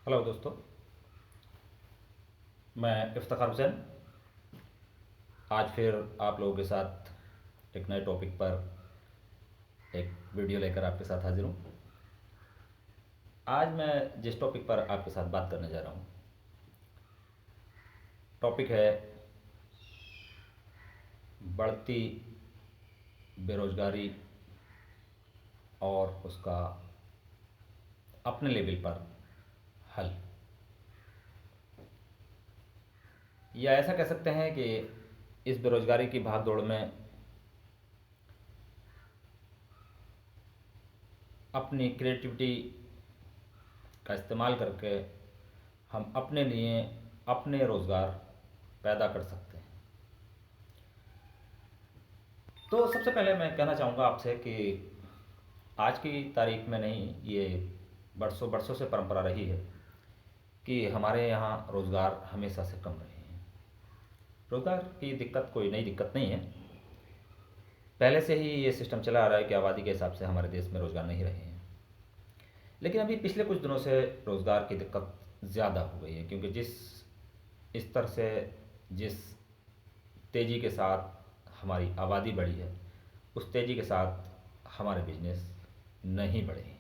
Hello दोस्तों, मैं इफ्तिखार हुसैन आज फिर आप लोगों के साथ एक नए टॉपिक पर एक वीडियो लेकर आपके साथ हाजिर हूँ। आज मैं जिस टॉपिक पर आपके साथ बात करने जा रहा हूँ, टॉपिक है बढ़ती बेरोज़गारी और उसका अपने लेवल पर हल। या ऐसा कह सकते हैं कि इस बेरोज़गारी की भाग दौड़ में अपनी क्रिएटिविटी का इस्तेमाल करके हम अपने लिए अपने रोज़गार पैदा कर सकते हैं। तो सबसे पहले मैं कहना चाहूँगा आपसे कि आज की तारीख में नहीं, ये बरसों बरसों से परंपरा रही है कि हमारे यहाँ रोज़गार हमेशा से कम रहे हैं। रोज़गार की दिक्कत कोई नई दिक्कत नहीं है, पहले से ही ये सिस्टम चला आ रहा है कि आबादी के हिसाब से हमारे देश में रोज़गार नहीं रहे हैं। लेकिन अभी पिछले कुछ दिनों से रोज़गार की दिक्कत ज़्यादा हो गई है, क्योंकि जिस स्तर से, जिस तेज़ी के साथ हमारी आबादी बढ़ी है, उस तेज़ी के साथ हमारे बिजनेस नहीं बढ़े हैं।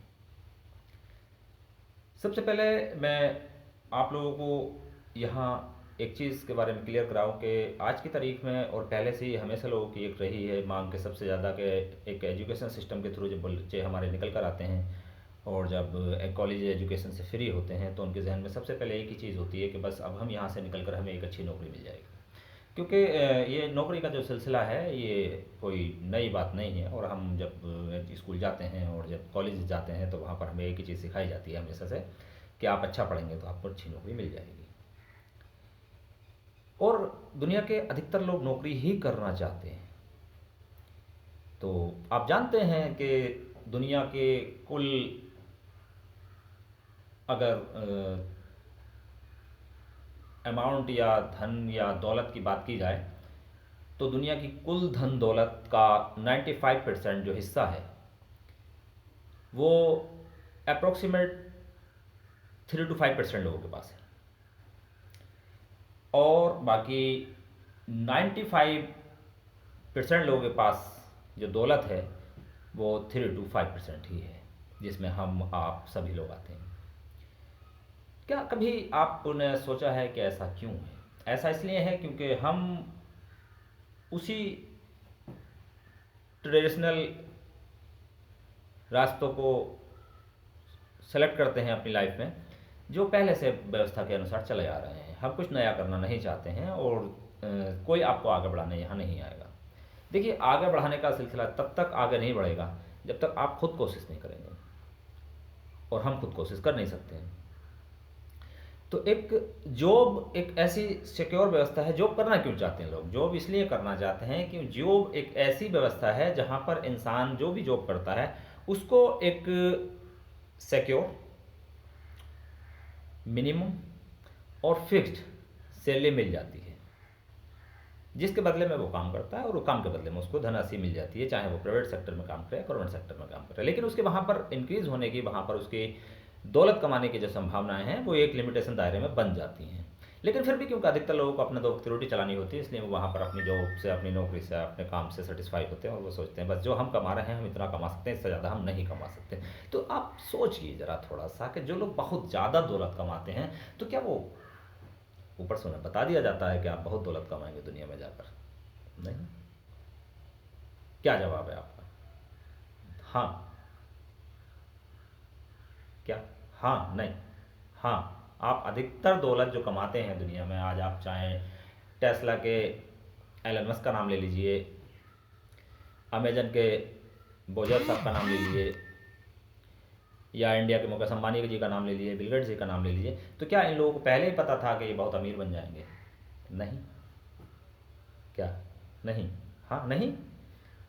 सबसे पहले मैं आप लोगों को यहाँ एक चीज़ के बारे में क्लियर कराऊँ कि आज की तारीख में और पहले से ही हमेशा लोगों की एक रही है मांग के सबसे ज़्यादा कि एक एजुकेशन सिस्टम के थ्रू जब बच्चे हमारे निकल कर आते हैं और जब एक कॉलेज एजुकेशन से फ्री होते हैं तो उनके जहन में सबसे पहले एक ही चीज़ होती है कि बस अब हम यहाँ से निकल कर हमें एक अच्छी नौकरी मिल जाएगी। क्योंकि ये नौकरी का जो सिलसिला है ये कोई नई बात नहीं है, और हम जब स्कूल जाते हैं और जब कॉलेज जाते हैं तो वहाँ पर हमें एक ही चीज़ सिखाई जाती है हमेशा से कि आप अच्छा पढ़ेंगे तो आपको अच्छी नौकरी मिल जाएगी। और दुनिया के अधिकतर लोग नौकरी ही करना चाहते हैं। तो आप जानते हैं कि दुनिया के कुल, अगर अमाउंट या धन या दौलत की बात की जाए तो दुनिया की कुल धन दौलत का 95% जो हिस्सा है वो अप्रोक्सीमेट 3 to 5% लोगों के पास है, और बाकी 95% लोगों के पास जो दौलत है वो 3 to 5% ही है, जिसमें हम आप सभी लोग आते हैं। क्या कभी आपने सोचा है कि ऐसा क्यों है? ऐसा इसलिए है क्योंकि हम उसी ट्रेडिशनल रास्तों को सेलेक्ट करते हैं अपनी लाइफ में, जो पहले से व्यवस्था के अनुसार चले आ रहे हैं। हम कुछ नया करना नहीं चाहते हैं, और कोई आपको आगे बढ़ाने यहाँ नहीं आएगा। देखिए, आगे बढ़ाने का सिलसिला तब तक आगे नहीं बढ़ेगा जब तक आप खुद कोशिश नहीं करेंगे, और हम खुद कोशिश कर नहीं सकते हैं। तो एक जॉब एक ऐसी सिक्योर व्यवस्था है। जॉब करना क्यों चाहते हैं लोग? जॉब इसलिए करना चाहते हैं कि जॉब एक ऐसी व्यवस्था है जहाँ पर इंसान जो भी जॉब करता है उसको एक सिक्योर, मिनिमम और फिक्स्ड सैलरी मिल जाती है, जिसके बदले में वो काम करता है, और वो काम के बदले में उसको धनराशि मिल जाती है, चाहे वो प्राइवेट सेक्टर में काम करे, गवर्नमेंट सेक्टर में काम करे। लेकिन उसके वहाँ पर इंक्रीज़ होने की, वहाँ पर उसकी दौलत कमाने की जो संभावनाएं हैं वो एक लिमिटेशन दायरे में बन जाती हैं। लेकिन फिर भी क्योंकि अधिकतर लोगों को अपने दो वक्त की रोटी चलानी होती है, इसलिए वो वहाँ पर अपनी जॉब से, अपनी नौकरी से, अपने काम से सेटिस्फाई होते हैं, और वो सोचते हैं बस जो हम कमा रहे हैं हम इतना कमा सकते हैं, इससे ज़्यादा हम नहीं कमा सकते। तो आप सोचिए ज़रा थोड़ा सा कि जो लोग बहुत ज़्यादा दौलत कमाते हैं, तो क्या वो ऊपर से उन्हें बता दिया जाता है कि आप बहुत दौलत कमाएंगे दुनिया में जाकर? नहीं। क्या जवाब है आपका? हाँ? क्या? हाँ? नहीं? हाँ। आप अधिकतर दौलत जो कमाते हैं दुनिया में, आज आप चाहें टेस्ला के एलन मस्क का नाम ले लीजिए, अमेजन के बोजर साहब का नाम ले लीजिए, या इंडिया के मुकेश अंबानी जी का नाम ले लीजिए, बिल गेट्स जी का नाम ले लीजिए, तो क्या इन लोगों को पहले ही पता था कि ये बहुत अमीर बन जाएंगे? नहीं। क्या? नहीं? हाँ? नहीं।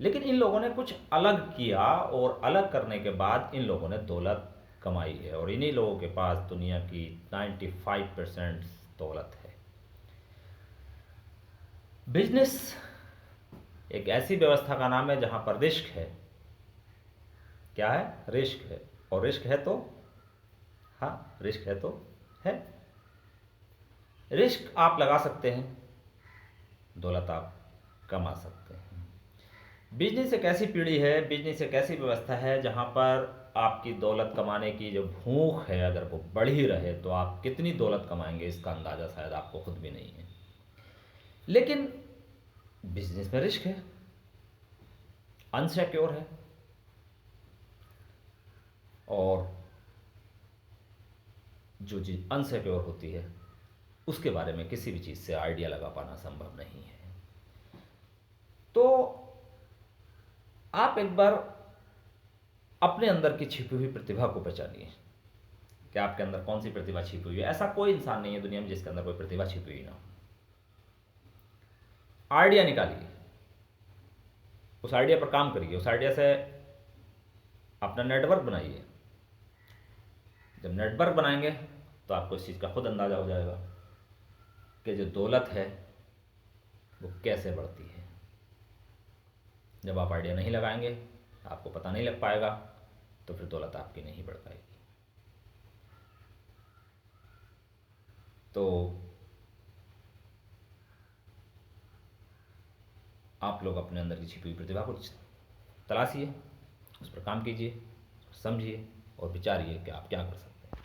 लेकिन इन लोगों ने कुछ अलग किया, और अलग करने के बाद इन लोगों ने दौलत कमाई है, और इन्हीं लोगों के पास दुनिया की 95% दौलत है। बिजनेस एक ऐसी व्यवस्था का नाम है जहां पर रिस्क है। क्या है? रिस्क है। और रिस्क है तो, हाँ, रिस्क है तो है। रिस्क आप लगा सकते हैं, दौलत आप कमा सकते हैं। बिजनेस एक ऐसी पीढ़ी है, बिजनेस एक ऐसी व्यवस्था है जहाँ पर आपकी दौलत कमाने की जो भूख है अगर वो बढ़ ही रहे तो आप कितनी दौलत कमाएंगे इसका अंदाज़ा शायद आपको खुद भी नहीं है। लेकिन बिजनेस में रिस्क है, अनसिक्योर है, और जो चीज़ अनसिक्योर होती है उसके बारे में किसी भी चीज़ से आइडिया लगा पाना संभव नहीं है। तो आप एक बार अपने अंदर की छिपी हुई प्रतिभा को पहचानिए कि आपके अंदर कौन सी प्रतिभा छिपी हुई है। ऐसा कोई इंसान नहीं है दुनिया में जिसके अंदर कोई प्रतिभा छिपी हुई ना हो। आइडिया निकालिए, उस आइडिया पर काम करिए, उस आइडिया से अपना नेटवर्क बनाइए। जब नेटवर्क बनाएंगे तो आपको इस चीज़ का खुद अंदाज़ा हो जाएगा कि जो दौलत है वो कैसे बढ़ती है। जब आप आइडिया नहीं लगाएंगे, आपको पता नहीं लग पाएगा, तो फिर दौलत आपकी नहीं बढ़ पाएगी। तो आप लोग अपने अंदर की छिपी हुई प्रतिभा को तलाशिए, उस पर काम कीजिए, समझिए और विचारिए कि आप क्या कर सकते हैं।